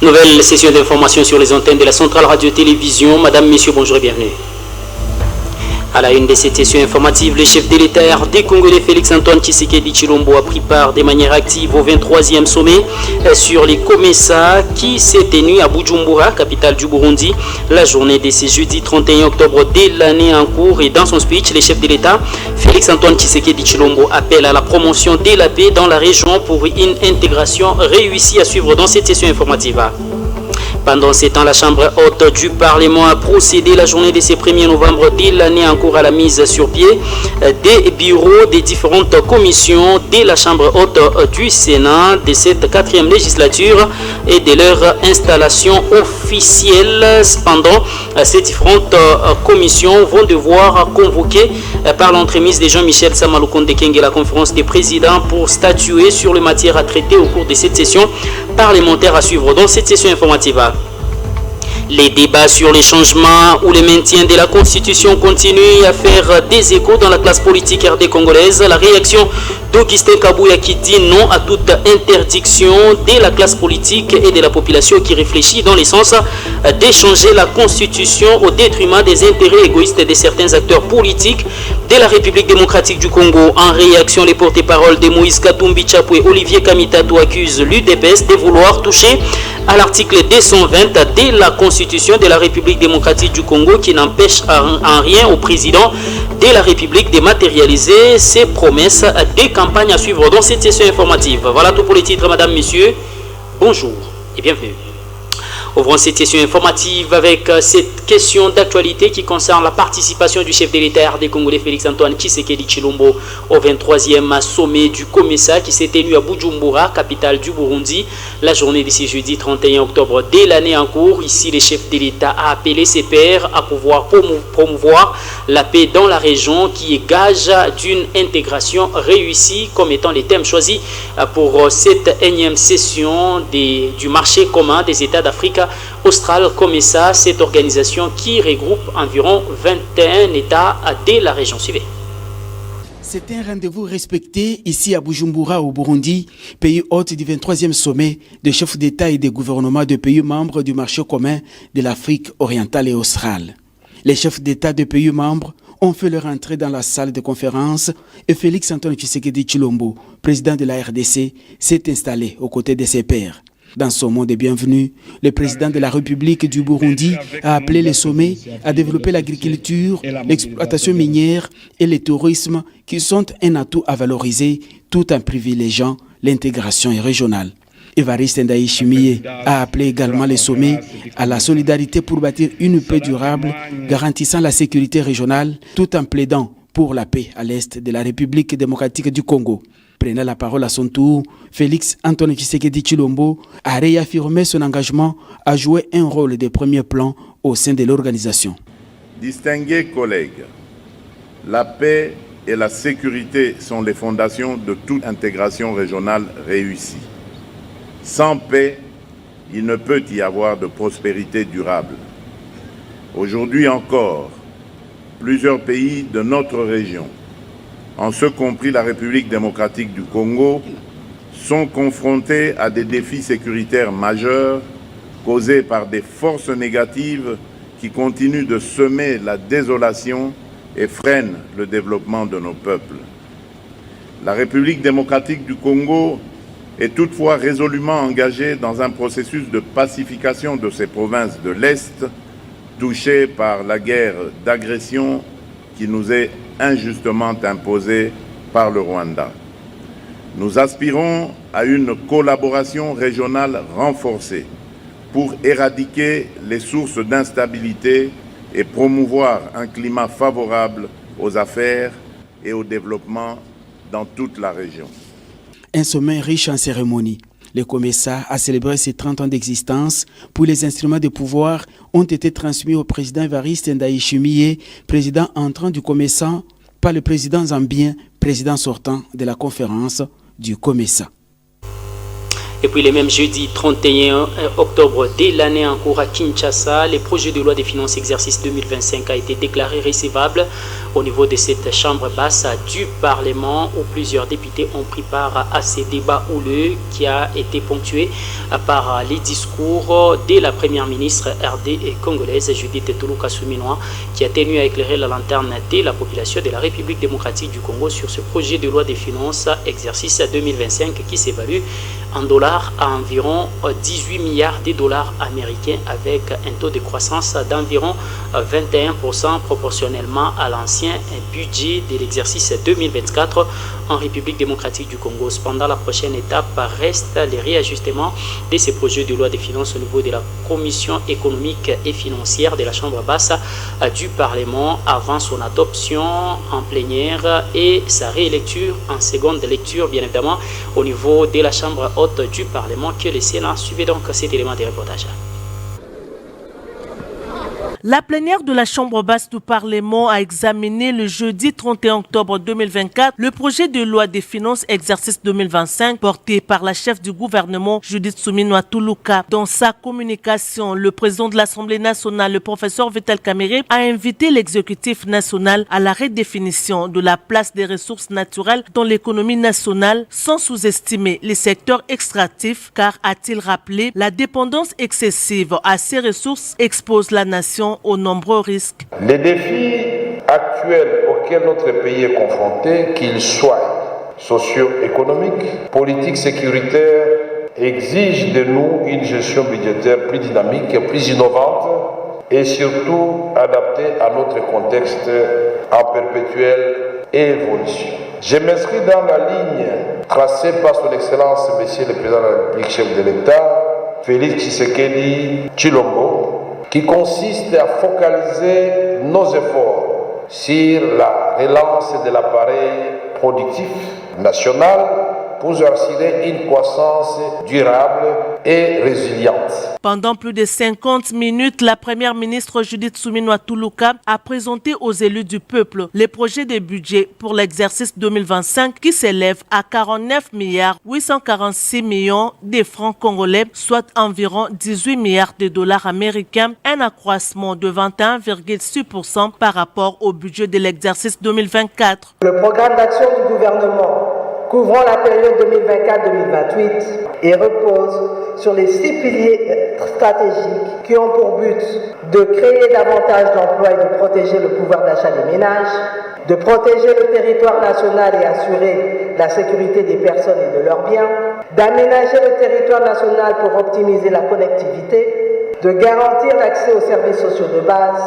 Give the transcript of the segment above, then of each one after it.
Nouvelle session d'information sur les antennes de la Centrale Radio-Télévision. Madame, Messieurs, bonjour et bienvenue. À la une de cette session informative, le chef de l'État des Congolais Félix-Antoine Tshisekedi Tshilombo a pris part de manière active au 23e sommet sur les COMESA qui s'est tenu à Bujumbura, capitale du Burundi, la journée de ce jeudi 31 octobre de l'année en cours. Et dans son speech, le chef de l'État Félix-Antoine Tshisekedi Tshilombo appelle à la promotion de la paix dans la région pour une intégration réussie à suivre dans cette session informative. Pendant ce temps, la Chambre haute du Parlement a procédé la journée de ce 1er novembre de l'année en cours à la mise sur pied des bureaux des différentes commissions de la Chambre haute du Sénat de cette 4e législature et de leur installation officielle. Cependant, ces différentes commissions vont devoir convoquer par l'entremise de Jean-Michel Samalukonde Kenge la conférence des présidents pour statuer sur les matières à traiter au cours de cette session parlementaire à suivre dans cette session informative. Les débats sur les changements ou le maintien de la Constitution continuent à faire des échos dans la classe politique RD congolaise. La réaction d'Augustin Kabouya qui dit non à toute interdiction de la classe politique et de la population qui réfléchit dans le sens d'échanger la Constitution au détriment des intérêts égoïstes de certains acteurs politiques de la République démocratique du Congo. En réaction, les porte-paroles de Moïse Katumbi Chapou et Olivier Kamitatou accusent l'UDPS de vouloir toucher à l'article 220 de la Constitution de la République démocratique du Congo qui n'empêche en rien au président de la République de matérialiser ses promesses des campagnes à suivre dans cette session informative. Voilà tout pour les titres, Madame, Messieurs. Bonjour et bienvenue. Ouvrons cette session informative avec cette question d'actualité qui concerne la participation du chef de l'État des Congolais Félix-Antoine Tshisekedi Tshilombo au 23e sommet du COMESA qui s'est tenu à Bujumbura, capitale du Burundi, la journée de ce jeudi 31 octobre de l'année en cours. Ici, le chef de l'État a appelé ses pairs à pouvoir promouvoir la paix dans la région qui est gage d'une intégration réussie comme étant les thèmes choisis pour cette énième session du marché commun des États d'Afrique australe COMESA, cette organisation qui regroupe environ 21 États de la région. Suivez. C'est un rendez-vous respecté ici à Bujumbura au Burundi, pays hôte du 23e sommet des chefs d'État et des gouvernements de pays membres du marché commun de l'Afrique orientale et australe. Les chefs d'État de pays membres ont fait leur entrée dans la salle de conférence et Félix-Antoine Tshisekedi Tshilombo, président de la RDC, s'est installé aux côtés de ses pairs. Dans son mot de bienvenue, le président de la République du Burundi a appelé les sommets à développer l'agriculture, l'exploitation minière et le tourisme qui sont un atout à valoriser tout en privilégiant l'intégration régionale. Évariste Ndayishimiye a appelé également les sommets à la solidarité pour bâtir une paix durable garantissant la sécurité régionale tout en plaidant pour la paix à l'est de la République démocratique du Congo. Prenant la parole à son tour, Félix-Antoine Tshisekedi Tshilombo a réaffirmé son engagement à jouer un rôle de premier plan au sein de l'organisation. Distingués collègues, la paix et la sécurité sont les fondations de toute intégration régionale réussie. Sans paix, il ne peut y avoir de prospérité durable. Aujourd'hui encore, plusieurs pays de notre région, en ce compris la République démocratique du Congo, sont confrontés à des défis sécuritaires majeurs causés par des forces négatives qui continuent de semer la désolation et freinent le développement de nos peuples. La République démocratique du Congo est toutefois résolument engagée dans un processus de pacification de ces provinces de l'Est touchées par la guerre d'agression qui nous est injustement imposée par le Rwanda. Nous aspirons à une collaboration régionale renforcée pour éradiquer les sources d'instabilité et promouvoir un climat favorable aux affaires et au développement dans toute la région. Un sommet riche en cérémonies. Le COMESA a célébré ses 30 ans d'existence. Pour les instruments de pouvoir ont été transmis au président Évariste Ndayishimiye, président entrant du COMESA, par le président zambien, président sortant de la conférence du COMESA. Et puis le même jeudi 31 octobre de l'année en cours à Kinshasa, le projet de loi des finances exercice 2025 a été déclaré recevable au niveau de cette chambre basse du Parlement où plusieurs députés ont pris part à ces débats houleux qui a été ponctué par les discours de la première ministre RD congolaise Judith Tuluka Suminwa qui a tenu à éclairer la lanterne de la population de la République démocratique du Congo sur ce projet de loi des finances exercice 2025 qui s'évalue en dollars à environ 18 milliards de dollars américains avec un taux de croissance d'environ 21% proportionnellement à l'ancien budget de l'exercice 2024 en République démocratique du Congo. Cependant, la prochaine étape reste les réajustements de ces projets de loi des finances au niveau de la Commission économique et financière de la Chambre basse du Parlement avant son adoption en plénière et sa réélecture en seconde lecture, bien évidemment, au niveau de la Chambre haute du Parlement que le Sénat. Suivez donc cet élément de reportage. La plénière de la Chambre basse du Parlement a examiné le jeudi 31 octobre 2024 le projet de loi des finances exercice 2025 porté par la chef du gouvernement Judith Suminwa Tuluka. Dans sa communication, le président de l'Assemblée nationale, le professeur Vital Kamerhe, a invité l'exécutif national à la redéfinition de la place des ressources naturelles dans l'économie nationale sans sous-estimer les secteurs extractifs car, a-t-il rappelé, la dépendance excessive à ces ressources expose la nation aux nombreux risques. Les défis actuels auxquels notre pays est confronté, qu'ils soient socio-économiques, politiques, sécuritaires, exigent de nous une gestion budgétaire plus dynamique, plus innovante et surtout adaptée à notre contexte en perpétuelle évolution. Je m'inscris dans la ligne tracée par son Excellence, Monsieur le Président de la République, chef de l'État, Félix Tshisekedi Tshilombo, qui consiste à focaliser nos efforts sur la relance de l'appareil productif national pour assurer une croissance durable et résiliente. Pendant plus de 50 minutes, la première ministre Judith Suminwa Tuluka a présenté aux élus du peuple les projets de budget pour l'exercice 2025 qui s'élève à 49 milliards 846 millions de francs congolais, soit environ 18 milliards de dollars américains, un accroissement de 21,6% par rapport au budget de l'exercice 2024. Le programme d'action du gouvernement couvrant la période 2024-2028 et repose sur les 6 piliers stratégiques qui ont pour but de créer davantage d'emplois et de protéger le pouvoir d'achat des ménages, de protéger le territoire national et assurer la sécurité des personnes et de leurs biens, d'aménager le territoire national pour optimiser la connectivité, de garantir l'accès aux services sociaux de base,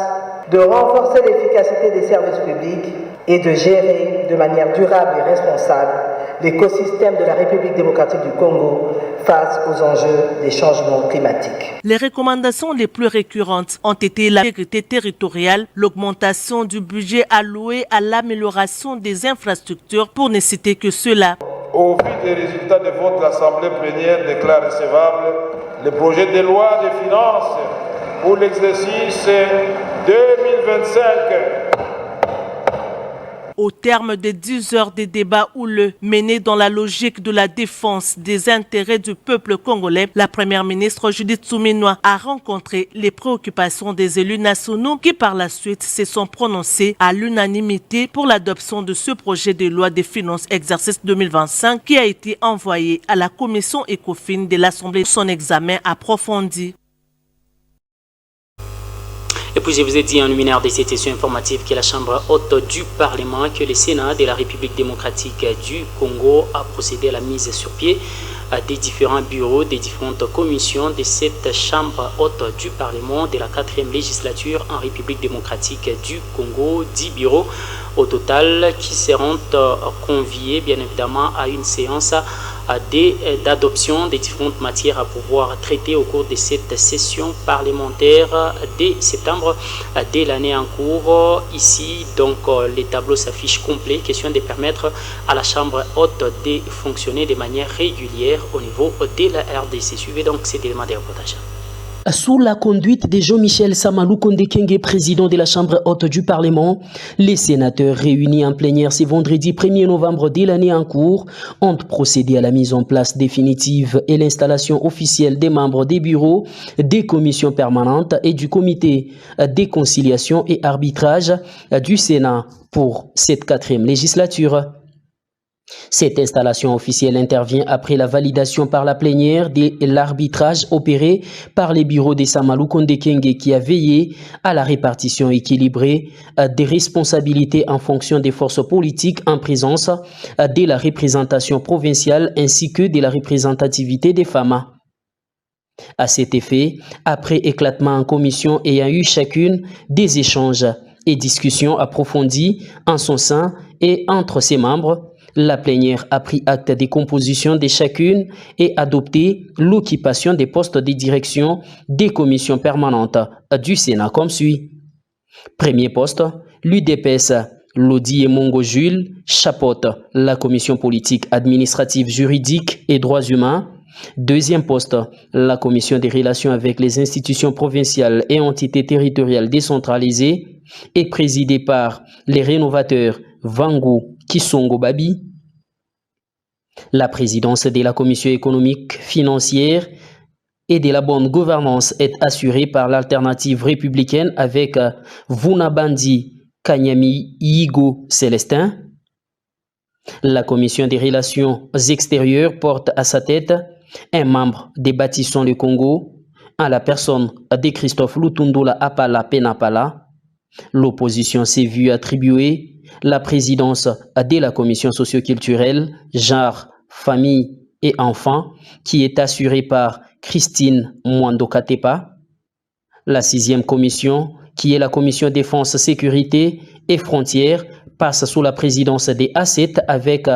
de renforcer l'efficacité des services publics et de gérer de manière durable et responsable l'écosystème de la République démocratique du Congo face aux enjeux des changements climatiques. Les recommandations les plus récurrentes ont été l'intégrité territoriale, l'augmentation du budget alloué à l'amélioration des infrastructures, pour ne citer que cela. Au vu des résultats de vote, l'Assemblée plénière déclare recevable le projet de loi de finances pour l'exercice 2025. Au terme de 10 heures de débats houleux menés dans la logique de la défense des intérêts du peuple congolais, la première ministre Judith Suminwa a rencontré les préoccupations des élus nationaux qui par la suite se sont prononcés à l'unanimité pour l'adoption de ce projet de loi des finances exercice 2025 qui a été envoyé à la commission ECOFIN de l'Assemblée pour son examen approfondi. Et puis je vous ai dit en luminaire de cette session informative que la Chambre haute du Parlement, que le Sénat de la République démocratique du Congo a procédé à la mise sur pied des différents bureaux, des différentes commissions de cette Chambre haute du Parlement de la 4e législature en République démocratique du Congo. 10 bureaux au total qui seront conviés bien évidemment à une séance d'adoption des différentes matières à pouvoir traiter au cours de cette session parlementaire de septembre de l'année en cours. Ici, donc, les tableaux s'affichent complets. Question de permettre à la Chambre haute de fonctionner de manière régulière au niveau de la RDC. Suivez donc cet élément de reportage. Sous la conduite de Jean-Michel Samalou Kondekenge, président de la Chambre haute du Parlement, les sénateurs réunis en plénière ce vendredi 1er novembre de l'année en cours ont procédé à la mise en place définitive et l'installation officielle des membres des bureaux, des commissions permanentes et du comité de conciliation et arbitrage du Sénat pour cette 4e législature. Cette installation officielle intervient après la validation par la plénière de l'arbitrage opéré par les bureaux de Samalou Kondekenge qui a veillé à la répartition équilibrée des responsabilités en fonction des forces politiques en présence de la représentation provinciale ainsi que de la représentativité des femmes. À cet effet, après éclatement en commission ayant eu chacune des échanges et discussions approfondies en son sein et entre ses membres, la plénière a pris acte des compositions de chacune et adopté l'occupation des postes de direction des commissions permanentes du Sénat comme suit. Premier poste, l'UDPS, Lodi Mongo Jules, chapeaute la commission politique, administrative, juridique et droits humains. Deuxième poste, la commission des relations avec les institutions provinciales et entités territoriales décentralisées est présidée par les rénovateurs Vango Kisongo Babi. La présidence de la commission économique, financière et de la bonne gouvernance est assurée par l'alternative républicaine avec Vunabandi Kanyami Yigo Célestin. La commission des relations extérieures porte à sa tête un membre des Bâtissons le Congo, à la personne de Christophe Lutundula Apala Penapala. L'opposition s'est vue attribuer la présidence de la commission socio-culturelle, genre, famille et enfants, qui est assurée par Christine Mwando Katepa. La 6e commission, qui est la commission défense, sécurité et frontières, passe sous la présidence des A7 avec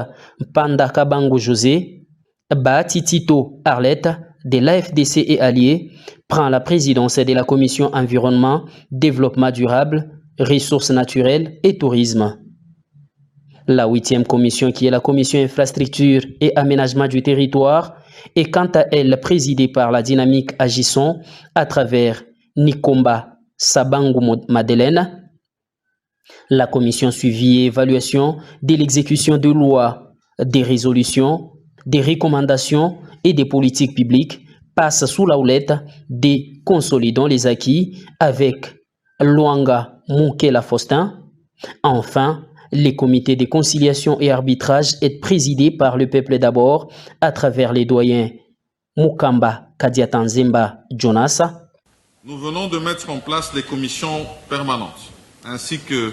Panda Kabango José. Batitito Arlette, de l'AFDC et alliés, prend la présidence de la commission environnement, développement durable, ressources naturelles et tourisme. La 8e commission, qui est la commission infrastructure et aménagement du territoire, est quant à elle présidée par la dynamique Agisson à travers Nikomba Sabangu Madeleine. La commission suivi et évaluation de l'exécution de lois, des résolutions, des recommandations et des politiques publiques passe sous la houlette des consolidants les acquis avec Luanga Moukela Faustin. Enfin, les comités de conciliation et arbitrage est présidé par le peuple d'abord à travers les doyens Mukamba Kadiatanzemba Jonas. Nous venons de mettre en place les commissions permanentes ainsi que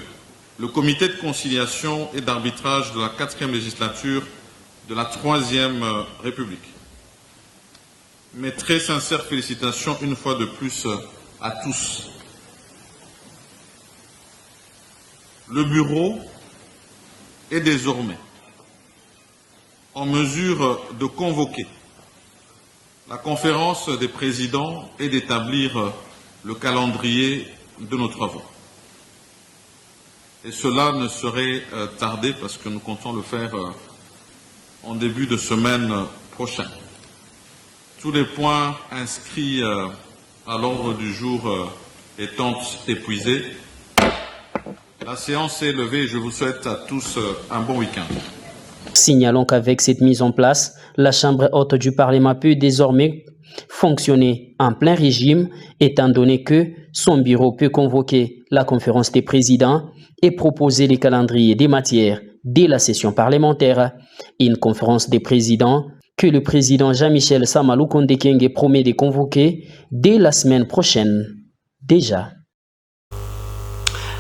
le comité de conciliation et d'arbitrage de la 4e législature de la 3e République. Mes très sincères félicitations une fois de plus à tous. Le bureau est désormais en mesure de convoquer la conférence des présidents et d'établir le calendrier de nos travaux. Et cela ne saurait tarder parce que nous comptons le faire en début de semaine prochaine. Tous les points inscrits à l'ordre du jour étant épuisés, la séance est levée et je vous souhaite à tous un bon week-end. Signalons qu'avec cette mise en place, la Chambre haute du Parlement peut désormais fonctionner en plein régime, étant donné que son bureau peut convoquer la conférence des présidents et proposer les calendriers des matières dès la session parlementaire. Une conférence des présidents que le président Jean-Michel Samalou Kondekenge promet de convoquer dès la semaine prochaine. Déjà.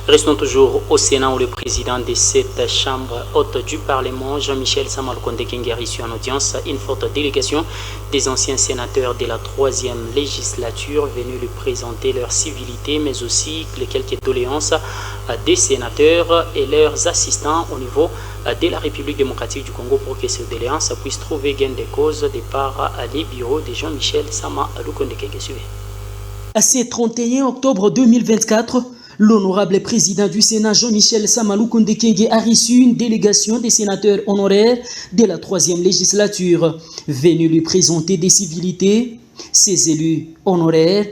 Restons toujours au Sénat où le président de cette chambre haute du Parlement, Jean-Michel Samalou Kondekenge, a reçu en audience une forte délégation des anciens sénateurs de la 3e législature venus lui présenter leur civilité, mais aussi les quelques doléances des sénateurs et leurs assistants au niveau de la République démocratique du Congo pour que ces doléances puissent trouver gain de cause de par les bureaux de Jean-Michel Samalou Kondekenge. Ce 31 octobre 2024, l'honorable président du Sénat Jean-Michel Samalou Kondekenge a reçu une délégation des sénateurs honoraires de la 3e législature venus lui présenter des civilités. Ces élus honoraires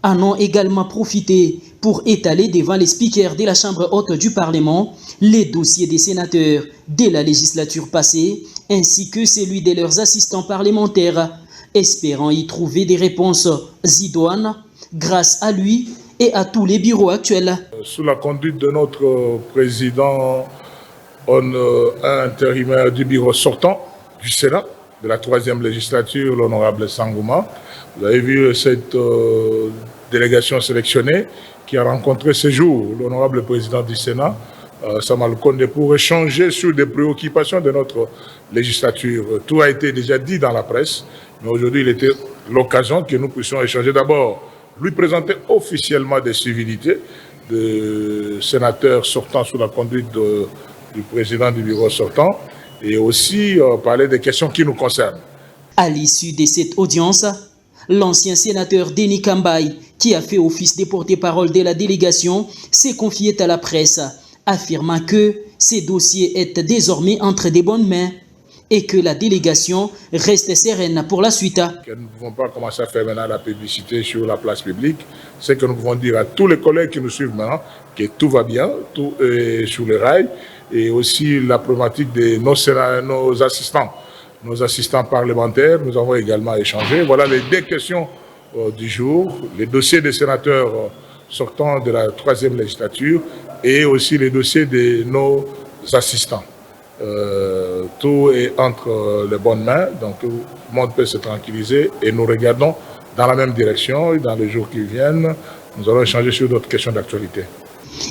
en ont également profité pour étaler devant les speakers de la Chambre haute du Parlement les dossiers des sénateurs de la législature passée ainsi que celui de leurs assistants parlementaires, espérant y trouver des réponses idoines grâce à lui et à tous les bureaux actuels. Sous la conduite de notre président intérimaire du bureau sortant du Sénat, de la 3e législature, l'honorable Sangouma. Vous avez vu cette délégation sélectionnée qui a rencontré ce jour l'honorable président du Sénat, Sama Lukonde, pour échanger sur des préoccupations de notre législature. Tout a été déjà dit dans la presse, mais aujourd'hui il était l'occasion que nous puissions échanger. D'abord, lui présenter officiellement des civilités de sénateurs sortants sous la conduite du président du bureau sortant, et aussi parler des questions qui nous concernent. À l'issue de cette audience, l'ancien sénateur Denis Kambaye, qui a fait office de porte-parole de la délégation, s'est confié à la presse, affirmant que ces dossiers étaient désormais entre de bonnes mains et que la délégation reste sereine pour la suite. Nous ne pouvons pas commencer à faire maintenant la publicité sur la place publique. C'est que nous pouvons dire à tous les collègues qui nous suivent maintenant que tout va bien, tout est sur les rails, et aussi la problématique de nos assistants parlementaires. Nous avons également échangé. Voilà les 2 questions du jour, les dossiers des sénateurs sortants de la 3e législature et aussi les dossiers de nos assistants. Tout est entre les bonnes mains, donc tout le monde peut se tranquilliser et nous regardons dans la même direction. Et dans les jours qui viennent, nous allons échanger sur d'autres questions d'actualité.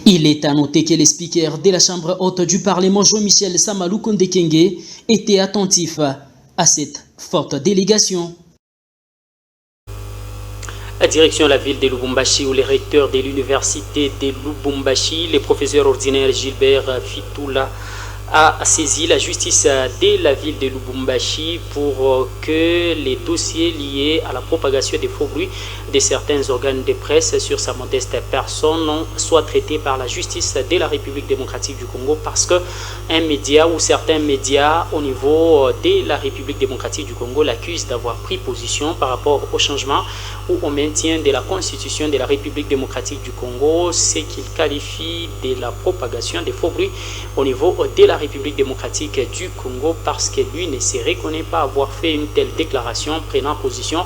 Il est à noter que les speakers de la Chambre haute du Parlement, Jean-Michel Sama Lukonde Kenge, étaient attentifs à cette forte délégation. À direction la ville de Lubumbashi, où les recteurs de l'université de Lubumbashi, les professeurs ordinaires Gilbert Fitoula, a saisi la justice de la ville de Lubumbashi pour que les dossiers liés à la propagation des faux bruits de certains organes de presse sur sa modeste personne soient traités par la justice de la République démocratique du Congo, parce qu'un média ou certains médias au niveau de la République démocratique du Congo l'accusent d'avoir pris position par rapport au changement ou au maintien de la constitution de la République démocratique du Congo, ce qu'ils qualifient de la propagation des faux bruits au niveau de la République démocratique du Congo, parce que lui ne se reconnaît pas avoir fait une telle déclaration prenant position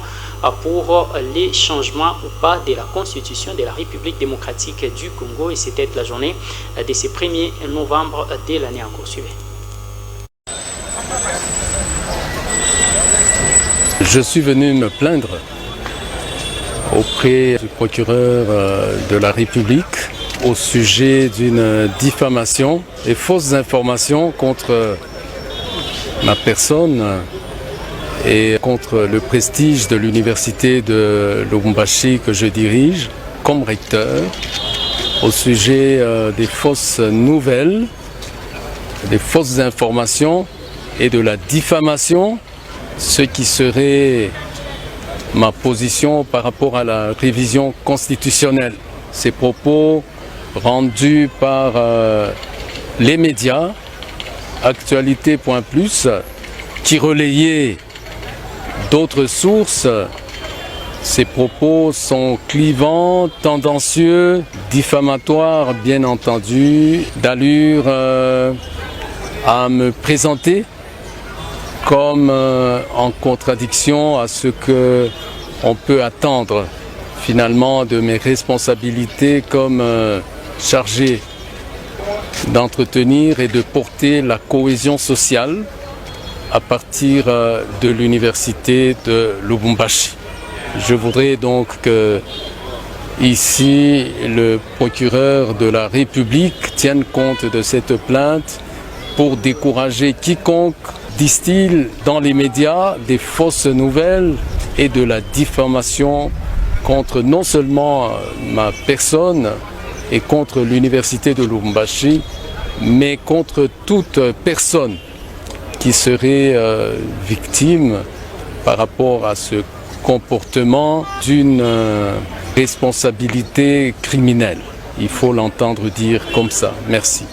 pour les changements ou pas de la constitution de la République démocratique du Congo. Et c'était la journée de ce 1er novembre de l'année en cours. Suivez. Je suis venu me plaindre auprès du procureur de la République au sujet d'une diffamation et fausses informations contre ma personne et contre le prestige de l'université de Lubumbashi que je dirige comme recteur, au sujet des fausses nouvelles, des fausses informations et de la diffamation, ce qui serait ma position par rapport à la révision constitutionnelle. Ces propos rendus par les médias, Actualité.plus, qui relayaient d'autres sources. Ces propos sont clivants, tendancieux, diffamatoires bien entendu, d'allure à me présenter comme en contradiction à ce que on peut attendre finalement de mes responsabilités comme chargé d'entretenir et de porter la cohésion sociale à partir de l'université de Lubumbashi. Je voudrais donc que ici le procureur de la République tienne compte de cette plainte pour décourager quiconque distille dans les médias des fausses nouvelles et de la diffamation contre non seulement ma personne et contre l'université de Lubumbashi, mais contre toute personne qui serait victime par rapport à ce comportement d'une responsabilité criminelle. Il faut l'entendre dire comme ça. Merci.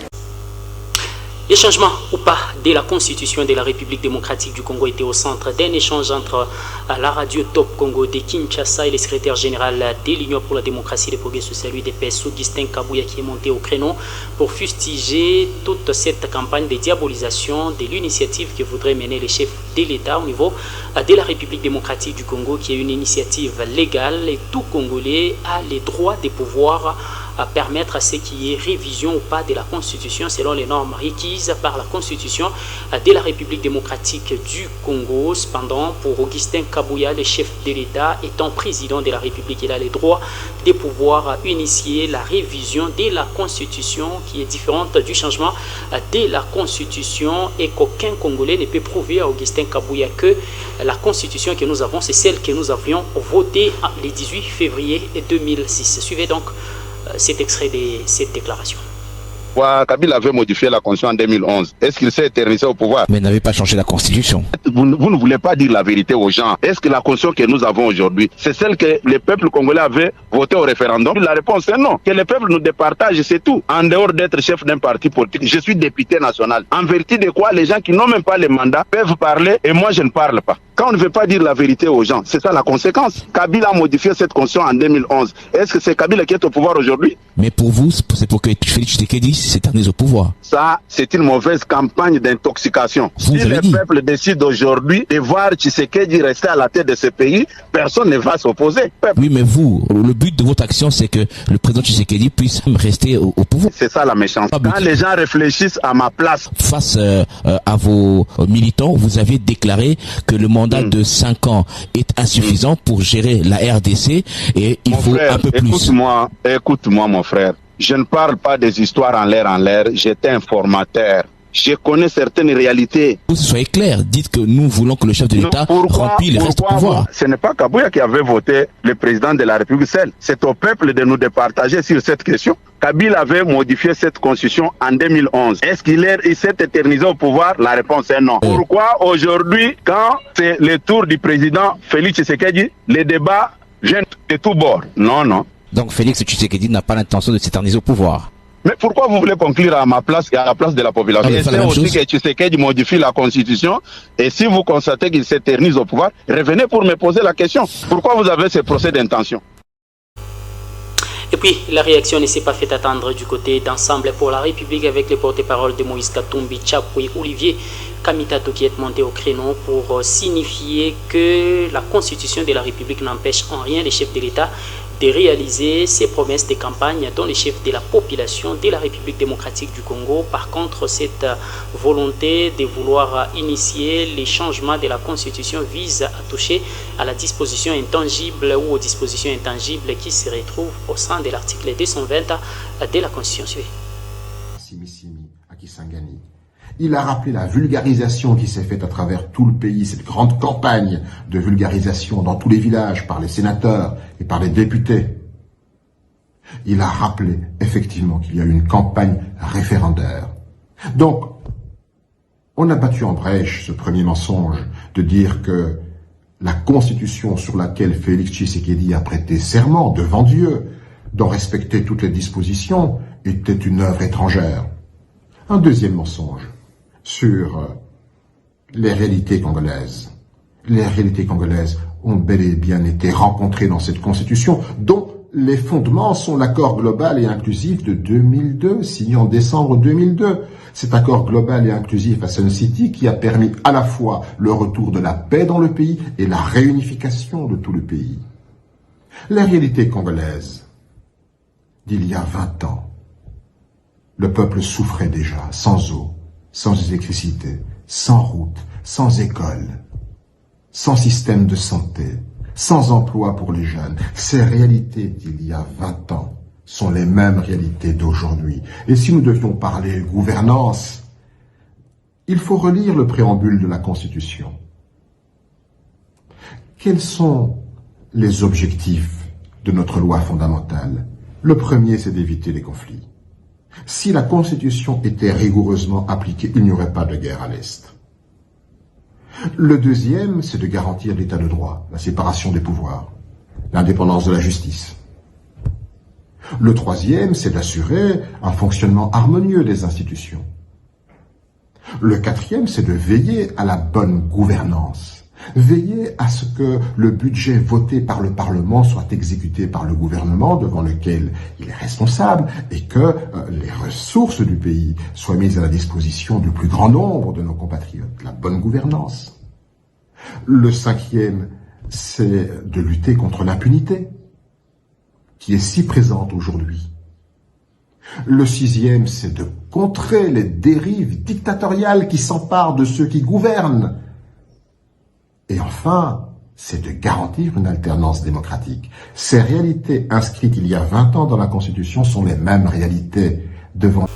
Les changements ou pas de la Constitution de la République démocratique du Congo étaient au centre d'un échange entre la radio Top Congo de Kinshasa et le secrétaire général de l'Union pour la démocratie et le progrès social UDPS, Augustin Kabouya, qui est monté au créneau pour fustiger toute cette campagne de diabolisation de l'initiative que voudrait mener les chefs de l'État au niveau de la République démocratique du Congo, qui est une initiative légale et tout Congolais a les droits de pouvoir à permettre à ce qu'il y ait révision ou pas de la Constitution selon les normes requises par la Constitution de la République démocratique du Congo. Cependant, pour Augustin Kabouya, le chef de l'État étant président de la République, il a le droit de pouvoir initier la révision de la Constitution qui est différente du changement de la Constitution et qu'aucun Congolais ne peut prouver à Augustin Kabouya que la Constitution que nous avons, c'est celle que nous avions votée le 18 février 2006. Suivez donc cet extrait de cette déclaration. Kabila avait modifié la Constitution en 2011. Est-ce qu'il s'est éternisé au pouvoir? Mais il n'avait pas changé la Constitution. Vous ne voulez pas dire la vérité aux gens. Est-ce que la Constitution que nous avons aujourd'hui, c'est celle que le peuple congolais avait votée au référendum? La réponse est non. Que le peuple nous départage, c'est tout. En dehors d'être chef d'un parti politique, je suis député national. En vertu de quoi les gens qui n'ont même pas le mandat peuvent parler et moi je ne parle pas. Quand on ne veut pas dire la vérité aux gens, c'est ça la conséquence. Kabila a modifié cette Constitution en 2011. Est-ce que c'est Kabila qui est au pouvoir aujourd'hui? Mais pour vous, c'est pour que Félix Tshisekedi s'éternise au pouvoir. Ça, c'est une mauvaise campagne d'intoxication. Si le peuple décide aujourd'hui de voir Tshisekedi rester à la tête de ce pays, personne ne va s'opposer. Oui, mais vous, le but de votre action, c'est que le président Tshisekedi puisse rester au pouvoir. C'est ça la méchanceté. Quand les gens réfléchissent à ma place. Face à vos militants, vous avez déclaré que le mandat de 5 ans est insuffisant pour gérer la RDC et il faut un peu plus. Écoute-moi mon frère, je ne parle pas des histoires en l'air, j'étais informateur. Je connais certaines réalités. Vous soyez clair, dites que nous voulons que le chef de l'État remplisse le reste du pouvoir. Ce n'est pas Kabouya qui avait voté le président de la République seul. C'est au peuple de nous départager sur cette question. Kabila avait modifié cette constitution en 2011. Est-ce qu'il s'est éternisé au pouvoir? La réponse est non. Pourquoi aujourd'hui, quand c'est le tour du président Félix Tshisekedi, les débats viennent de tous bords? Non, non. Donc Félix Tshisekedi n'a pas l'intention de s'éterniser au pouvoir. Mais pourquoi vous voulez conclure à ma place et à la place de la population? C'est aussi que Tshisekedi modifie la constitution et si vous constatez qu'il s'éternise au pouvoir, revenez pour me poser la question. Pourquoi vous avez ce procès d'intention? Et puis, la réaction ne s'est pas fait attendre du côté d'Ensemble pour la République avec les porte-paroles de Moïse Katumbi, Tchapou et Olivier Kamitato qui est monté au créneau pour signifier que la Constitution de la République n'empêche en rien les chefs de l'État de réaliser ces promesses de campagne dont les chefs de la population de la République démocratique du Congo. Par contre, cette volonté de vouloir initier les changements de la Constitution vise à toucher à la disposition intangible ou aux dispositions intangibles qui se retrouvent au sein de l'article 220 de la Constitution. Il a rappelé la vulgarisation qui s'est faite à travers tout le pays, cette grande campagne de vulgarisation dans tous les villages par les sénateurs et par les députés. Il a rappelé effectivement qu'il y a eu une campagne référendaire. Donc, on a battu en brèche ce premier mensonge de dire que la constitution sur laquelle Félix Tshisekedi a prêté serment devant Dieu, d'en respecter toutes les dispositions, était une œuvre étrangère. Un deuxième mensonge sur les réalités congolaises. Les réalités congolaises ont bel et bien été rencontrées dans cette constitution, dont les fondements sont l'accord global et inclusif de 2002, signé en décembre 2002. Cet accord global et inclusif à Sun City qui a permis à la fois le retour de la paix dans le pays et la réunification de tout le pays. Les réalités congolaises d'il y a 20 ans. Le peuple souffrait déjà, sans eau, sans électricité, sans route, sans école, sans système de santé, sans emploi pour les jeunes. Ces réalités d'il y a 20 ans sont les mêmes réalités d'aujourd'hui. Et si nous devions parler gouvernance, il faut relire le préambule de la Constitution. Quels sont les objectifs de notre loi fondamentale? Le premier, c'est d'éviter les conflits. Si la Constitution était rigoureusement appliquée, il n'y aurait pas de guerre à l'Est. Le deuxième, c'est de garantir l'état de droit, la séparation des pouvoirs, l'indépendance de la justice. Le troisième, c'est d'assurer un fonctionnement harmonieux des institutions. Le quatrième, c'est de veiller à la bonne gouvernance. Veiller à ce que le budget voté par le Parlement soit exécuté par le gouvernement devant lequel il est responsable et que les ressources du pays soient mises à la disposition du plus grand nombre de nos compatriotes. La bonne gouvernance. Le cinquième, c'est de lutter contre l'impunité qui est si présente aujourd'hui. Le sixième, c'est de contrer les dérives dictatoriales qui s'emparent de ceux qui gouvernent. Et enfin, c'est de garantir une alternance démocratique. Ces réalités inscrites il y a 20 ans dans la Constitution sont les mêmes réalités devant...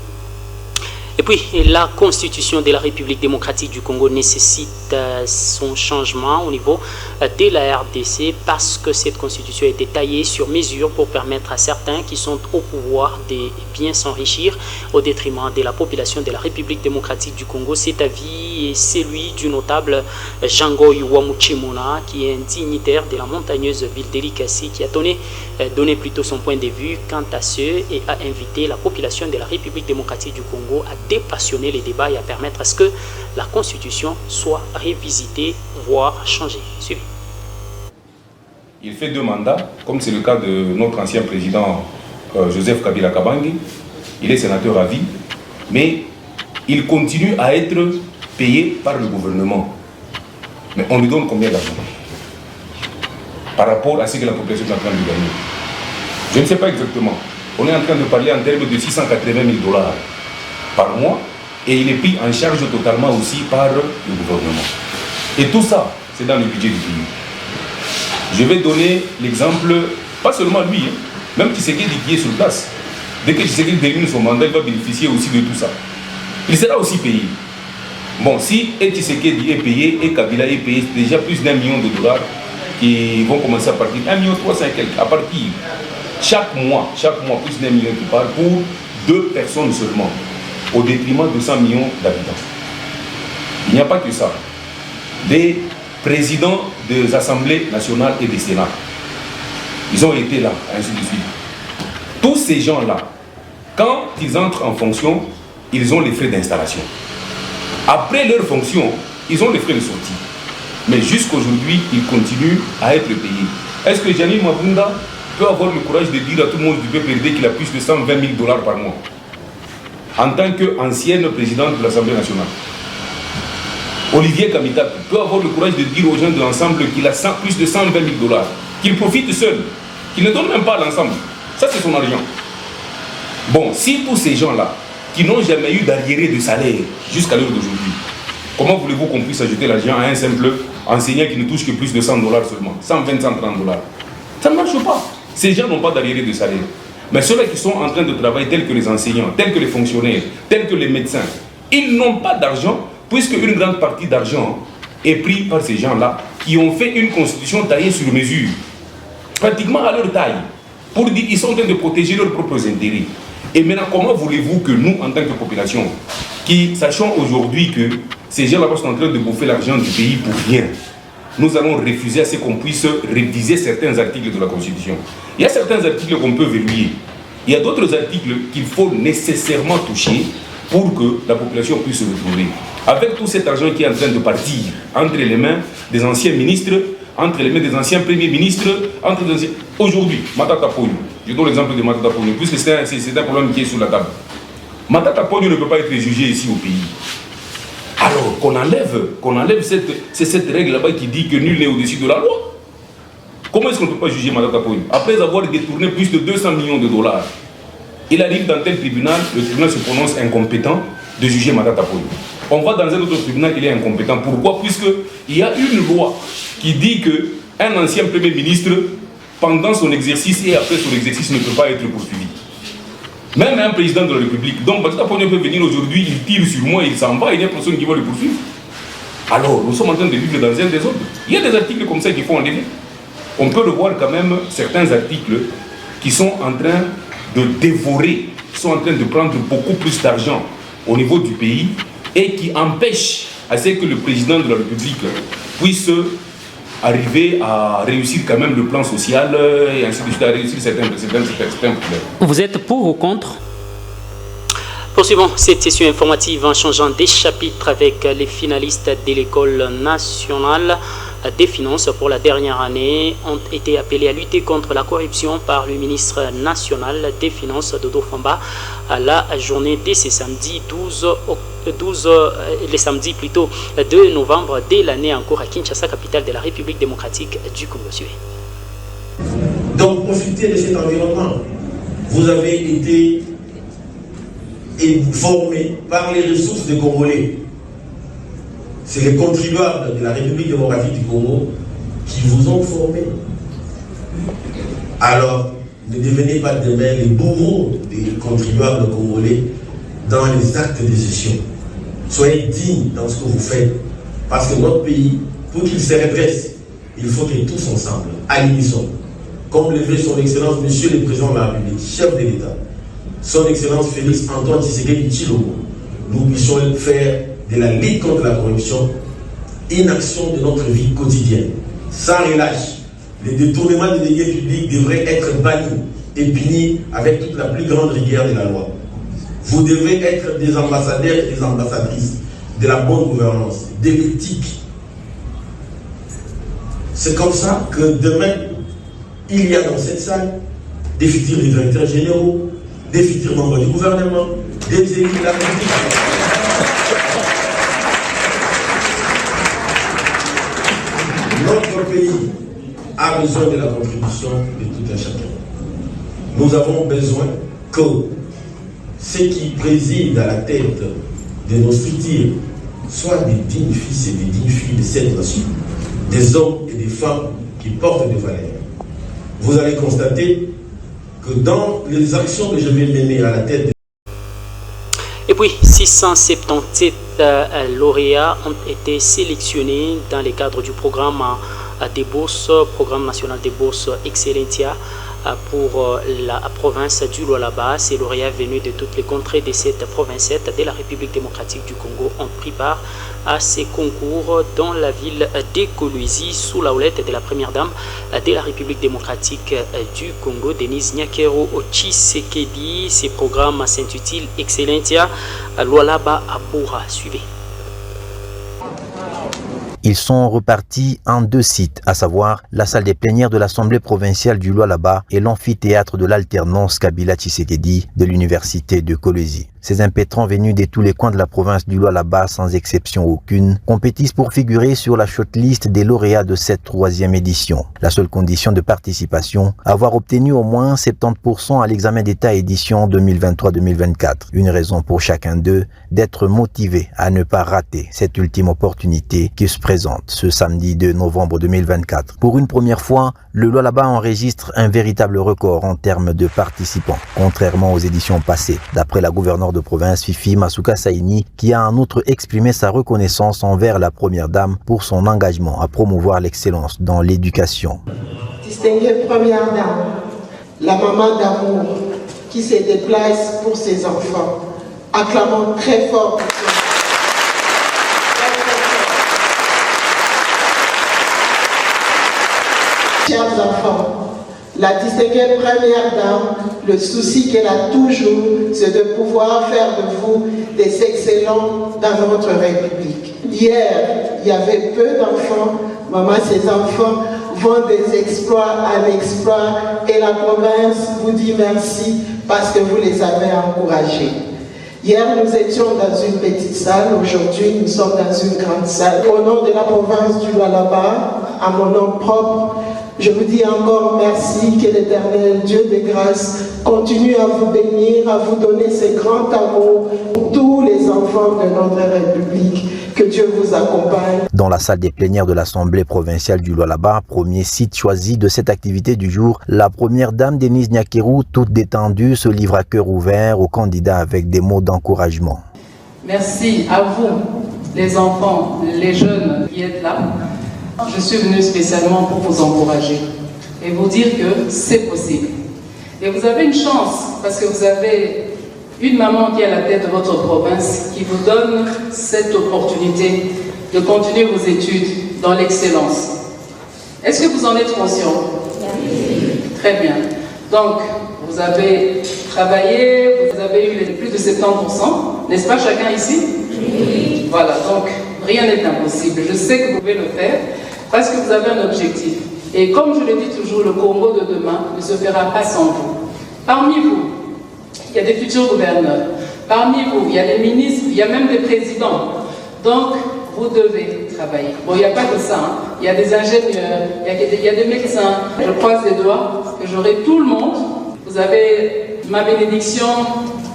Et puis, la Constitution de la République démocratique du Congo nécessite son changement au niveau de la RDC parce que cette Constitution a été taillée sur mesure pour permettre à certains qui sont au pouvoir de bien s'enrichir au détriment de la population de la République démocratique du Congo. Cet avis est celui du notable Jangoy Wamuchimona, qui est un dignitaire de la montagneuse ville d'Elikasi, qui a donné plutôt son point de vue quant à ce et a invité la population de la République démocratique du Congo à dépassionner les débats et à permettre à ce que la Constitution soit révisitée, voire changée. Suivez. Il fait 2 mandats, comme c'est le cas de notre ancien président Joseph Kabila Kabange. Il est sénateur à vie, mais il continue à être payé par le gouvernement. Mais on lui donne combien d'argent par rapport à ce que la population est en train de gagner? Je ne sais pas exactement. On est en train de parler en termes de 680 000 $ par mois, et il est pris en charge totalement aussi par le gouvernement. Et tout ça, c'est dans le budget du pays. Je vais donner l'exemple, pas seulement lui, même Tshisekedi qui est sur place. Dès que Tshisekedi termine son mandat, il va bénéficier aussi de tout ça. Il sera aussi payé. Bon, si Tshisekedi est payé et Kabila est payé, c'est déjà plus d'1 million de $ qui vont commencer à partir. 1 million 300 et quelques, à partir chaque mois plus d'1 million qui part pour 2 personnes seulement, au détriment de 100 millions d'habitants. Il n'y a pas que ça. Des présidents des assemblées nationales et des sénats, ils ont été là, ainsi de suite. Tous ces gens-là, quand ils entrent en fonction, ils ont les frais d'installation. Après leur fonction, ils ont les frais de sortie. Mais jusqu'aujourd'hui, ils continuent à être payés. Est-ce que Gianni Mabunda peut avoir le courage de dire à tout le monde du PPRD qu'il a plus de 120 000 $ par mois en tant qu'ancienne présidente de l'Assemblée nationale? Olivier Kamita peut avoir le courage de dire aux gens de l'ensemble qu'il a plus de 120 000 $, qu'il profite seul, qu'il ne donne même pas à l'ensemble. Ça, c'est son argent. Bon, si tous ces gens-là, qui n'ont jamais eu d'arriéré de salaire jusqu'à l'heure d'aujourd'hui, comment voulez-vous qu'on puisse ajouter l'argent à un simple enseignant qui ne touche que plus de 100 $ seulement, 120, 130 $? Ça ne marche pas. Ces gens n'ont pas d'arriéré de salaire. Mais ceux-là qui sont en train de travailler, tels que les enseignants, tels que les fonctionnaires, tels que les médecins, ils n'ont pas d'argent, puisque une grande partie d'argent est prise par ces gens-là qui ont fait une constitution taillée sur mesure, pratiquement à leur taille, pour dire qu'ils sont en train de protéger leurs propres intérêts. Et maintenant, comment voulez-vous que nous, en tant que population, qui sachons aujourd'hui que ces gens-là sont en train de bouffer l'argent du pays pour rien, nous allons refuser à ce qu'on puisse réviser certains articles de la Constitution? Il y a certains articles qu'on peut verrouiller. Il y a d'autres articles qu'il faut nécessairement toucher pour que la population puisse se retrouver. Avec tout cet argent qui est en train de partir entre les mains des anciens ministres, entre les mains des anciens premiers ministres, entre les anciens... Aujourd'hui, Matata Ponyo, je donne l'exemple de Matata Ponyo, puisque c'est un problème qui est sur la table. Matata Ponyo ne peut pas être jugé ici au pays. Alors qu'on enlève cette règle là-bas qui dit que nul n'est au-dessus de la loi. Comment est-ce qu'on ne peut pas juger Matata Ponyo? Après avoir détourné plus de 200 millions de $, il arrive dans tel tribunal, le tribunal se prononce incompétent de juger Matata Ponyo. On va dans un autre tribunal, il est incompétent. Pourquoi? Puisqu'il y a une loi qui dit qu'un ancien Premier ministre, pendant son exercice et après son exercice, ne peut pas être poursuivi. Même un président de la République. Donc Matata Ponyo peut venir aujourd'hui, il tire sur moi, il s'en va, il n'y a personne qui va le poursuivre. Alors, nous sommes en train de vivre dans un désordre. Il y a des articles comme ça qu'il faut enlever. On peut revoir quand même certains articles qui sont en train de dévorer, qui sont en train de prendre beaucoup plus d'argent au niveau du pays et qui empêchent à ce que le président de la République puisse arriver à réussir quand même le plan social et ainsi de suite, à réussir certains problèmes. Vous êtes pour ou contre? Poursuivons cette session informative en changeant des chapitres avec les finalistes de l'École nationale des finances pour la dernière année ont été appelés à lutter contre la corruption par le ministre national des finances Dodo Famba à la journée de ce samedi 2 novembre de l'année en cours à Kinshasa, capitale de la République démocratique du Congo. Donc profitez de cet environnement. Vous avez été formés par les ressources des Congolais. C'est les contribuables de la République démocratique du Congo qui vous ont formés. Alors, ne devenez pas demain les bourreaux des contribuables congolais dans les actes de gestion. Soyez dignes dans ce que vous faites, parce que notre pays, pour qu'il se redresse, il faut que tous ensemble, à l'unisson, comme le fait son Excellence, Monsieur le Président de la République, chef de l'État, son Excellence Félix Antoine Tshisekedi Tshilombo, nous puissions faire de la lutte contre la corruption une action de notre vie quotidienne. Sans relâche, les détournements des deniers publics devraient être bannis et punis avec toute la plus grande rigueur de la loi. Vous devez être des ambassadeurs et des ambassadrices de la bonne gouvernance, de l'éthique. C'est comme ça que demain, il y a dans cette salle des futurs directeurs généraux, des futurs membres du gouvernement, des élus de la République. Notre pays a besoin de la contribution de tout un chacun. Nous avons besoin que ceux qui président à la tête de nos structures soient des dignes fils et des dignes filles de cette nation, des hommes et des femmes qui portent des valeurs. Vous allez constater que dans les actions que je vais mener à la tête de... Et puis, 677 lauréats ont été sélectionnés dans le cadre du programme des bourses, programme national des bourses Excellentia pour la province du Lualaba. Ces lauréats venus de toutes les contrées de cette province de la République démocratique du Congo ont pris part à ces concours dans la ville de Kolwezi sous la houlette de la première dame de la République démocratique du Congo, Denise Nyakero Tshisekedi. Ces programmes s'intitulent Excellentia Lualaba Aboura. Suivez. Ils sont repartis en 2 sites, à savoir la salle des plénières de l'Assemblée provinciale du Lualaba et l'amphithéâtre de l'alternance Kabila Tshisekedi de l'université de Kolwezi. Ces impétrants venus de tous les coins de la province du Lualaba, sans exception aucune, compétissent pour figurer sur la shortlist des lauréats de cette 3e édition. La seule condition de participation, avoir obtenu au moins 70% à l'examen d'État édition 2023-2024. Une raison pour chacun d'eux d'être motivé à ne pas rater cette ultime opportunité qui se présente ce samedi 2 novembre 2024. Pour une première fois, le Lualaba enregistre un véritable record en termes de participants, contrairement aux éditions passées, d'après la gouverneure de province Fifi Masuka Saini, qui a en outre exprimé sa reconnaissance envers la première dame pour son engagement à promouvoir l'excellence dans l'éducation. Distinguée première dame, la maman d'amour qui se déplace pour ses enfants, acclamons très fort pour ses chers enfants. La distinguée première dame, le souci qu'elle a toujours, c'est de pouvoir faire de vous des excellents dans notre République. Hier, il y avait peu d'enfants. Maman, ces enfants vont des exploits à l'exploit et la province vous dit merci parce que vous les avez encouragés. Hier, nous étions dans une petite salle. Aujourd'hui, nous sommes dans une grande salle. Au nom de la province du Lualaba, à mon nom propre, je vous dis encore merci, que l'Éternel Dieu de grâce continue à vous bénir, à vous donner ce grand amour pour tous les enfants de notre République. Que Dieu vous accompagne. Dans la salle des plénières de l'Assemblée provinciale du Lualaba, premier site choisi de cette activité du jour, la première dame Denise Nyakero, toute détendue, se livre à cœur ouvert aux candidats avec des mots d'encouragement. Merci à vous, les enfants, les jeunes qui êtes là. Je suis venue spécialement pour vous encourager et vous dire que c'est possible. Et vous avez une chance parce que vous avez une maman qui est à la tête de votre province qui vous donne cette opportunité de continuer vos études dans l'excellence. Est-ce que vous en êtes conscient? Oui. Très bien. Donc, Vous avez travaillé, vous avez eu plus de 70%, n'est-ce pas chacun ici? Oui. Voilà, donc rien n'est impossible. Je sais que vous pouvez le faire parce que vous avez un objectif. Et comme je le dis toujours, le Congo de demain ne se fera pas sans vous. Parmi vous, il y a des futurs gouverneurs. Parmi vous, il y a des ministres, il y a même des présidents. Donc, vous devez travailler. Bon, il n'y a pas que ça. Hein. Il y a des ingénieurs, il y a des médecins. Je croise les doigts que j'aurai tout le monde. Vous avez ma bénédiction,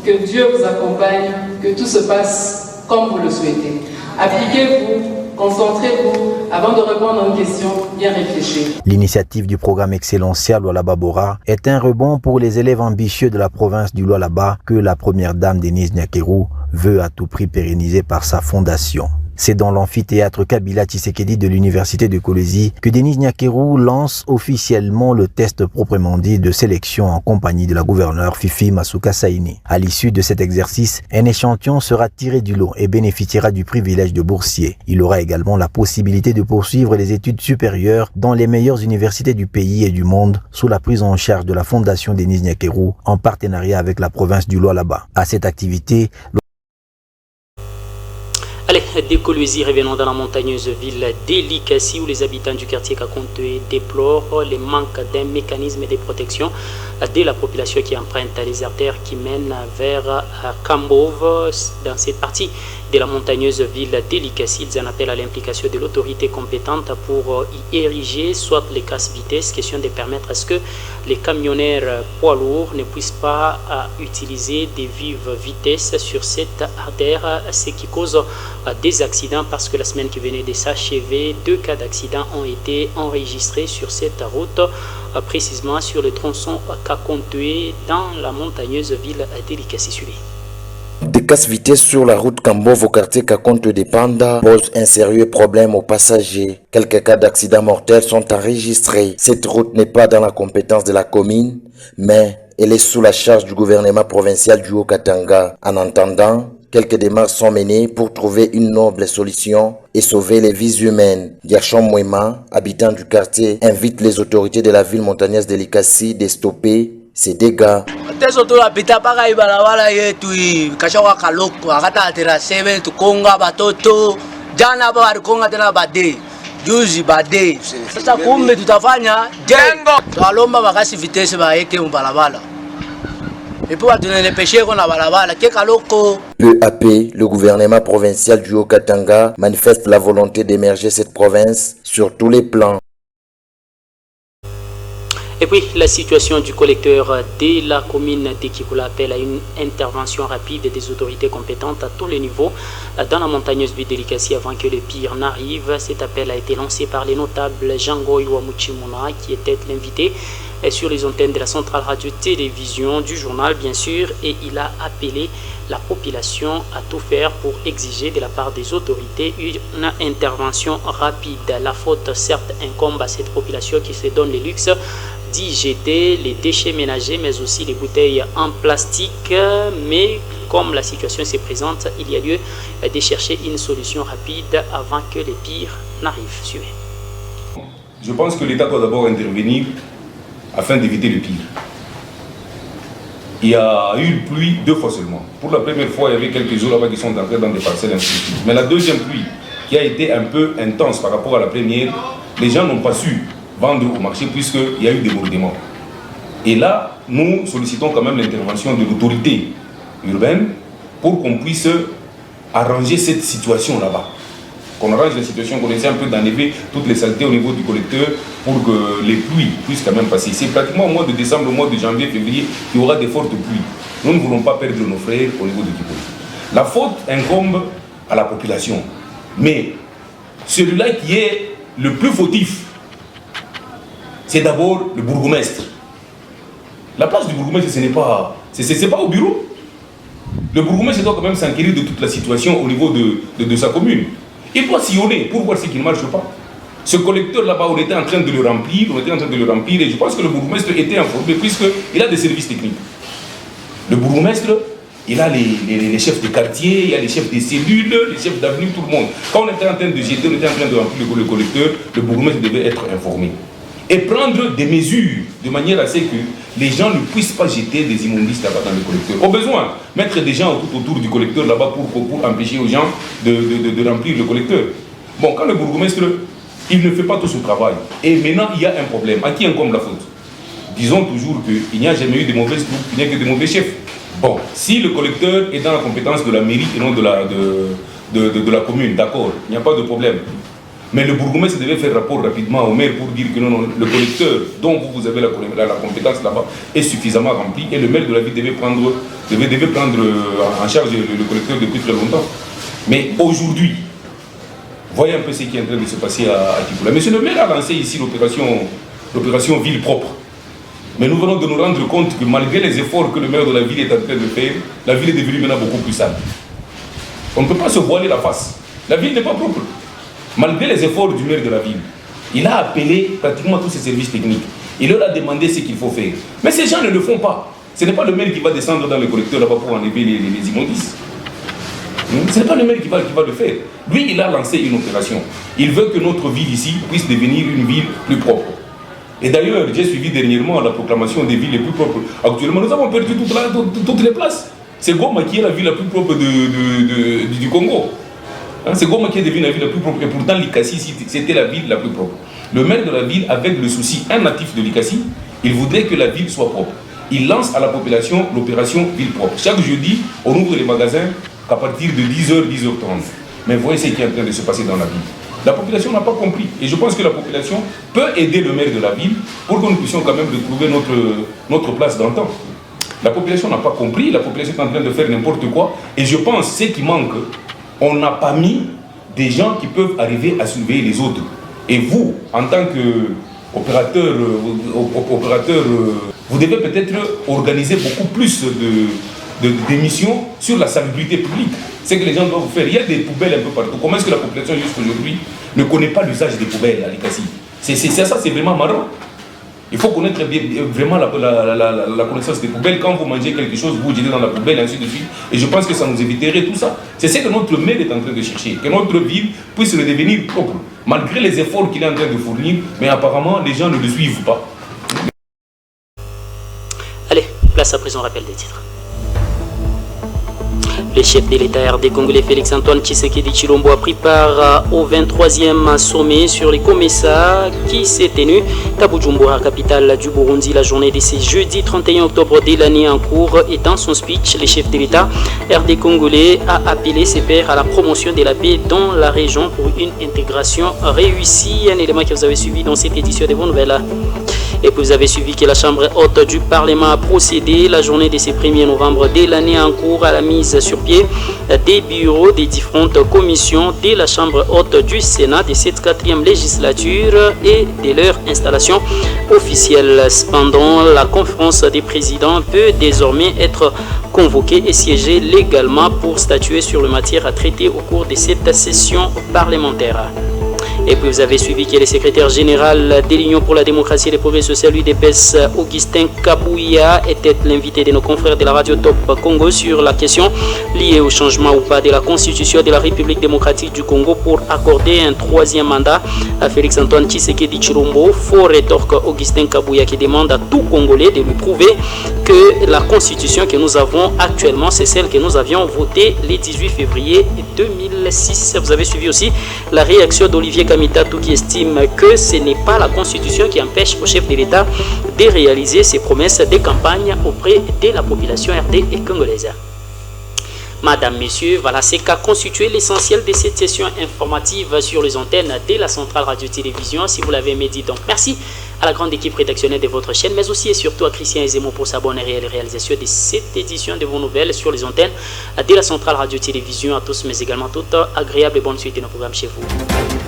que Dieu vous accompagne, que tout se passe comme vous le souhaitez. Appliquez-vous, concentrez-vous, avant de répondre à une question, bien réfléchir. L'initiative du programme Excellencia Lualaba-Bora est un rebond pour les élèves ambitieux de la province du Lualaba que la première dame Denise Nyakeru veut à tout prix pérenniser par sa fondation. C'est dans l'amphithéâtre Kabila Tshisekedi de l'université de Kolwezi que Denise Nyakeru lance officiellement le test proprement dit de sélection en compagnie de la gouverneure Fifi Masuka Saini. À l'issue de cet exercice, un échantillon sera tiré du lot et bénéficiera du privilège de boursier. Il aura également la possibilité de poursuivre les études supérieures dans les meilleures universités du pays et du monde sous la prise en charge de la fondation Denise Nyakeru en partenariat avec la province du Lualaba. À cette activité, Allez, dès Kolwezi, revenons dans la montagneuse ville d'Elikasi où les habitants du quartier Kakonte déplorent les manques d'un mécanisme de protection de la population qui emprunte les artères qui mènent vers Kambov. Dans cette partie de la montagneuse ville d'Elikasi, ils en appellent à l'implication de l'autorité compétente pour y ériger soit les casse-vitesses, question de permettre à ce que les camionneurs poids lourds ne puissent pas utiliser des vives vitesses sur cette artère, ce qui cause des accidents parce que la semaine qui venait de s'achever, 2 cas d'accident ont été enregistrés sur cette route, précisément sur le tronçon Kakonte dans la montagneuse ville d'Elikasi. Des casse-vitesses sur la route Kambov au quartier Kakonte de Panda posent un sérieux problème aux passagers. Quelques cas d'accidents mortels sont enregistrés. Cette route n'est pas dans la compétence de la commune, mais elle est sous la charge du gouvernement provincial du Haut-Katanga. En attendant, quelques démarches sont menées pour trouver une noble solution et sauver les vies humaines. Gershon Mwema, habitant du quartier, invite les autorités de la ville montagneuse d'Elikasi de stopper ces dégâts. juzi bade sasa kumbe tutafanya jengo twalomba makasi vitesse baeke mbalabala et puis tunenepeshe kona balabala keka loko. Peu à peu, le gouvernement provincial du Haut-Katanga manifeste la volonté d'émerger cette province sur tous les plans. Et puis, la situation du collecteur de la commune de Kikula appelle à une intervention rapide des autorités compétentes à tous les niveaux dans la montagneuse ville d'Elikasi avant que le pire n'arrive. Cet appel a été lancé par les notables Jango Iwamuchimuna qui était l'invité sur les antennes de la centrale radio-télévision du journal, bien sûr, et il a appelé la population à tout faire pour exiger de la part des autorités une intervention rapide. La faute, certes, incombe à cette population qui se donne le luxe d'y jeter les déchets ménagers, mais aussi les bouteilles en plastique. Mais comme la situation se présente, il y a lieu de chercher une solution rapide avant que le pire n'arrive. Suivez. Je pense que l'État doit d'abord intervenir afin d'éviter le pire. Il y a eu pluie 2 fois seulement. Pour la première fois, il y avait quelques eaux là-bas qui sont entrées dans des parcelles ainsi. Mais la deuxième pluie, qui a été un peu intense par rapport à la première, les gens n'ont pas su vendre au marché puisqu'il y a eu des débordements. Et là, nous sollicitons quand même l'intervention de l'autorité urbaine pour qu'on puisse arranger cette situation là-bas. Qu'on arrange la situation, qu'on essaie un peu d'enlever toutes les saletés au niveau du collecteur pour que les pluies puissent quand même passer. C'est pratiquement au mois de décembre, au mois de janvier, février, qu'il y aura des fortes pluies. Nous ne voulons pas perdre nos frères au niveau du Kipoli. La faute incombe à la population. Mais celui-là qui est le plus fautif, c'est d'abord le bourgmestre. La place du bourgmestre, ce n'est pas, c'est pas au bureau. Le bourgmestre doit quand même s'enquérir de toute la situation au niveau de sa commune. Il doit sillonner pour voir ce qui ne marche pas. Ce collecteur là-bas, on était en train de le remplir, et je pense que le bourgmestre était informé puisqu'il a des services techniques. Le bourgmestre, il a les chefs de quartier, il y a les chefs des cellules, les chefs d'avenue, tout le monde. Quand on était en train de jeter, on était en train de remplir le collecteur, le bourgmestre devait être informé. Et prendre des mesures de manière à ce que les gens ne puissent pas jeter des immondices là-bas dans le collecteur. Au besoin, mettre des gens tout autour du collecteur là-bas pour empêcher aux gens de remplir le collecteur. Bon, quand le bourgmestre, il ne fait pas tout son travail, et maintenant il y a un problème, à qui incombe la faute? Disons toujours qu'il n'y a jamais eu de mauvaises troupes, il n'y a que de mauvais chefs. Bon, si le collecteur est dans la compétence de la mairie et non de la commune, d'accord, il n'y a pas de problème. Mais le bourgmestre devait faire rapport rapidement au maire pour dire que non, le collecteur dont vous avez la compétence là-bas est suffisamment rempli et le maire de la ville devait prendre en charge le collecteur depuis très longtemps. Mais aujourd'hui, voyez un peu ce qui est en train de se passer à Kiboula. Monsieur le maire a lancé ici l'opération ville propre. Mais nous venons de nous rendre compte que malgré les efforts que le maire de la ville est en train de faire, la ville est devenue maintenant beaucoup plus sale. On ne peut pas se voiler la face. La ville n'est pas propre. Malgré les efforts du maire de la ville, il a appelé pratiquement tous ses services techniques. Il leur a demandé ce qu'il faut faire. Mais ces gens ne le font pas. Ce n'est pas le maire qui va descendre dans le collecteur là-bas pour enlever les immondices. Ce n'est pas le maire qui va le faire. Lui, il a lancé une opération. Il veut que notre ville ici puisse devenir une ville plus propre. Et d'ailleurs, j'ai suivi dernièrement la proclamation des villes les plus propres. Actuellement, nous avons perdu toutes les places. C'est Goma qui est la ville la plus propre du Congo. C'est Goma qui est devenue la ville la plus propre. Et pourtant, Likasi, c'était la ville la plus propre. Le maire de la ville, avec le souci, un natif de Likasi, il voudrait que la ville soit propre. Il lance à la population l'opération ville propre. Chaque jeudi, on ouvre les magasins à partir de 10h, 10h30. Mais voyez ce qui est en train de se passer dans la ville. La population n'a pas compris. Et je pense que la population peut aider le maire de la ville pour que nous puissions quand même retrouver notre place dans le temps. La population n'a pas compris, la population est en train de faire n'importe quoi. Et je pense que ce qui manque, on n'a pas mis des gens qui peuvent arriver à surveiller les autres. Et vous, en tant qu'opérateur, vous devez peut-être organiser beaucoup plus d'émissions sur la salubrité publique. C'est que les gens doivent faire. Il y a des poubelles un peu partout. Comment est-ce que la population jusqu'aujourd'hui ne connaît pas l'usage des poubelles à Likasi? Ça, c'est vraiment marrant. Il faut connaître vraiment la connaissance des poubelles. Quand vous mangez quelque chose, vous jetez dans la poubelle, et ainsi de suite. Et je pense que ça nous éviterait tout ça. C'est ce que notre maire est en train de chercher. Que notre ville puisse redevenir propre. Malgré les efforts qu'il est en train de fournir, mais apparemment, les gens ne le suivent pas. Allez, place à présent, rappel des titres. Le chef de l'État RD congolais Félix-Antoine Tshisekedi Tshilombo a pris part au 23e sommet sur les COMESA qui s'est tenu à Bujumbura, capitale du Burundi, la journée de ce jeudi 31 octobre de l'année en cours. Et dans son speech, le chef de l'État RD congolais a appelé ses pairs à la promotion de la paix dans la région pour une intégration réussie. Un élément que vous avez suivi dans cette édition de vos nouvelles. Et puis vous avez suivi que la Chambre haute du Parlement a procédé la journée de ce 1er novembre de l'année en cours à la mise sur pied des bureaux des différentes commissions de la Chambre haute du Sénat de cette 4e législature et de leur installation officielle. Cependant, la conférence des présidents peut désormais être convoquée et siéger légalement pour statuer sur les matières à traiter au cours de cette session parlementaire. Et puis vous avez suivi que le secrétaire général de l'Union pour la démocratie et le progrès social UDPS, Augustin Kabouya, était l'invité de nos confrères de la radio Top Congo sur la question liée au changement ou pas de la constitution de la République démocratique du Congo pour accorder un 3e mandat à Félix-Antoine Tshisekedi Tshilombo. Faux rétorque Augustin Kabouya qui demande à tout Congolais de lui prouver que la constitution que nous avons actuellement, c'est celle que nous avions votée le 18 février 2006. Vous avez suivi aussi la réaction d'Olivier Kamitatou qui estime que ce n'est pas la constitution qui empêche au chef de l'État de réaliser ses promesses de campagne auprès de la population RD et congolaise. Madame, Messieurs, voilà ce qu'a constitué l'essentiel de cette session informative sur les antennes de la Centrale Radio-Télévision. Si vous l'avez aimé, dites donc merci à la grande équipe rédactionnelle de votre chaîne, mais aussi et surtout à Christian Ezemo pour sa bonne réalisation de cette édition de vos nouvelles sur les antennes de la Centrale Radio-Télévision. À tous, mais également toute agréable et bonne suite de nos programmes chez vous.